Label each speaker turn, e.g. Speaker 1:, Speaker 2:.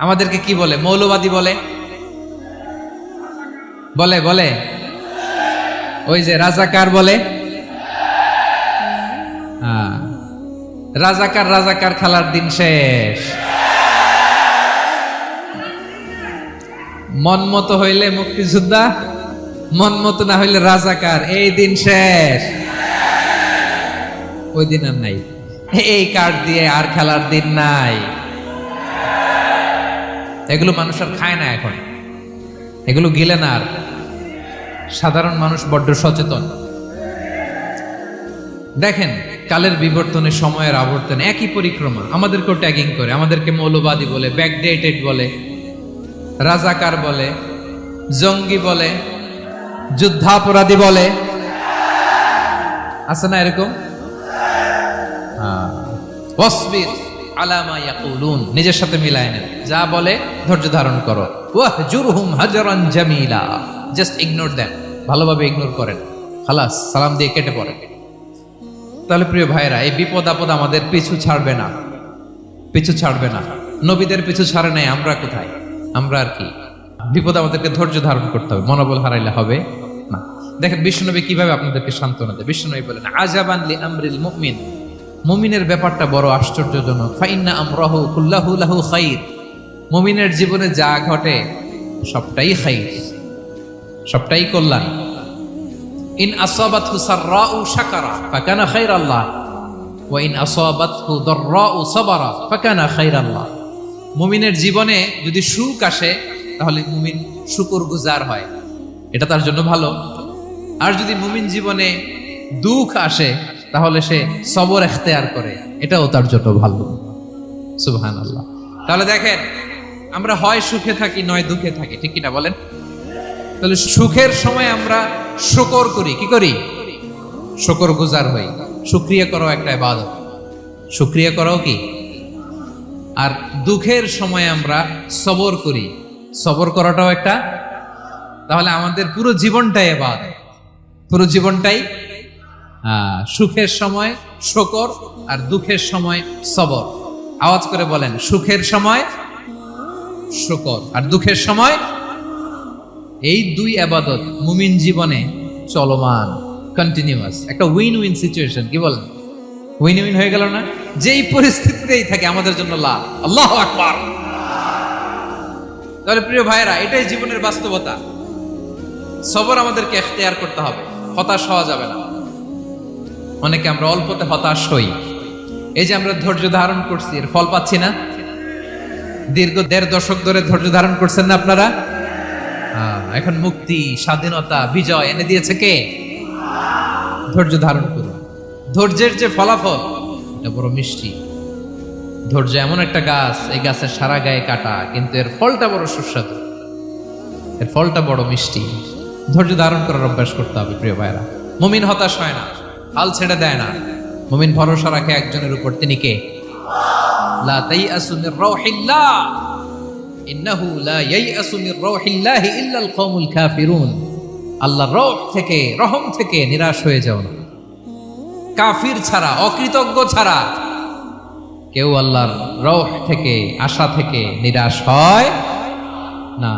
Speaker 1: আমাদেরকে কি বলে? মৌলবাদী বলে। বলে বলে ওই যে রাজাকার বলে। রাজাকার রাজাকার খেলার দিন শেষ। মন মতো হইলে মুক্তিযোদ্ধা, মন মতো না হইলে রাজাকার, এই দিন শেষ। ওই দিন আর নাই, এই কার্ড দিয়ে আর খেলার দিন নাই। এগুলো মানুষ আর খায় না এখন, এগুলো গিলে না আর। সাধারণ মানুষ বড্ড সচেতন। দেখেন কালের বিবর্তনে, সময়ের আবর্তনে একই পরিক্রমা আমাদেরকেও ট্যাগিং করে। আমাদেরকে মৌলবাদী বলে, ব্যাকডেটেড বলে, রাজাকার বলে, জঙ্গি বলে, যুদ্ধাপরাধী বলে। আছে না এরকম? ওয়াসবির আলা মা ইয়াকুলুন, নিজের সাথে মিলায় নেন। যা বলে ধৈর্য ধারণ করো। ওয়াহজুরহুম হাজরান জামিলা, জাস্ট ইগনোর দেম, ভালোভাবে ইগনোর করেন, খালাস, সালাম দিয়ে কেটে পড়েন। তাহলে প্রিয় ভাইরা, এই বিপদ আপদ আমাদের পিছু ছাড়বে না, পিছু ছাড়বে না। নবীদের পিছু ছাড়ে নাই, আমরা কোথায়? আমরা আর কি? বিপদ আমাদেরকে ধৈর্য ধারণ করতে হবে, মনোবল হারাইলে হবে না। দেখেন বিশ্বনবী কিভাবে আপনাদেরকে সান্ত্বনা দেয়। বিশ্বনবী বলেন, আজাবান লি আমরিল মুমিন, মুমিনের ব্যাপারটা বড় আশ্চর্যজনক। ফাইন্না আমরাহু কুল্লাহু লাহু খাইর, মুমিনের জীবনে যা ঘটে সবটাই খাইর, সবটাই কল্যাণ। ইন আসাবাতহু সাররাউ শাকারা ফাকানা খাইরাল্লাহ ওয়া ইন আসাবাতহু দাররাউ সাবারা ফাকানা খাইরাল্লাহ। মুমিনের জীবনে যদি সুখ আসে তাহলে মুমিন শুকরগুজার হয়, এটা তার জন্য ভালো। আর যদি মুমিন জীবনে দুঃখ আসে তাহলে সে সবর ইখতিয়ার করে, এটাও তার জন্য ভালো। সুবহানাল্লাহ। তাহলে দেখেন আমরা হয় সুখে থাকি নয় দুঃখে থাকি, ঠিক কিনা বলেন? তাহলে সুখের সময় আমরা শুকর করি, কি করি? শুকরগুজার হই। শুকরিয়া করাও একটা ইবাদত, শুকরিয়া করাও কি? আর দুঃখের সময় আমরা সবর করি, সবর করাটাও একটা। তাহলে আমাদের পুরো জীবনটাই ইবাদত, পুরো জীবনটাই সুখের সময় শুকর আর দুঃখের সময় সবর। আওয়াজ করে বলেন, সুখের সময় শুকর আর দুঃখের সময়। এই দুই ইবাদত মুমিন জীবনে চলমান, কন্টিনিউয়াস, একটা উইন উইন সিচুয়েশন। কি বলেন? উইন উইন হয়ে গেল না? যেই পরিস্থিতিতেই থাকে আমাদের জন্য লাভ। আল্লাহু আকবার। তাহলে প্রিয় ভাইরা, এটাই জীবনের বাস্তবতা। সবর আমাদেরকে ইখতিয়ার করতে হবে, হতাশ হওয়া যাবে না। অনেকে আমরা অল্পতে হতাশ হই। এই যে আমরা ধৈর্য ধারণ করছি, এর ফল পাচ্ছি না। দীর্ঘ 1.5 দশক ধরে ধৈর্য ধারণ করছেন না আপনারা? এখন মুক্তি, স্বাধীনতা, বিজয় এনে দিয়েছে কে? ধৈর্য ধারণ করুন। ধৈর্যের যে ফলাফল, এটা বড় মিষ্টি। ধৈর্য এমন একটা গাছ, এই গাছের সারা গায়ে কাটা, কিন্তু এর ফলটা বড় সুস্বাদু, এর ফলটা বড় মিষ্টি। ধৈর্য ধারণ করার অভ্যাস করতে হবে প্রিয় ভাইরা। মুমিন হতাশ হয় না, হাল ছেড়ে দেয় না। মুমিন ভরসা রাখে একজনের উপর, তিনি কে? লা তাইয়াসু মির রাউহিল্লাহ ইন্নাহু লা ইয়াইয়াসু মির রাউহিল্লাহি ইল্লাল কওমুল কাফিরুন। আল্লাহর রহ থেকে, রহম থেকে নিরাশ হয়ে যাও না। কাফির ছাড়া, অকৃতজ্ঞ ছাড়া কেউ আল্লাহর রহ থেকে, আশা থেকে নিরাশ হয় না।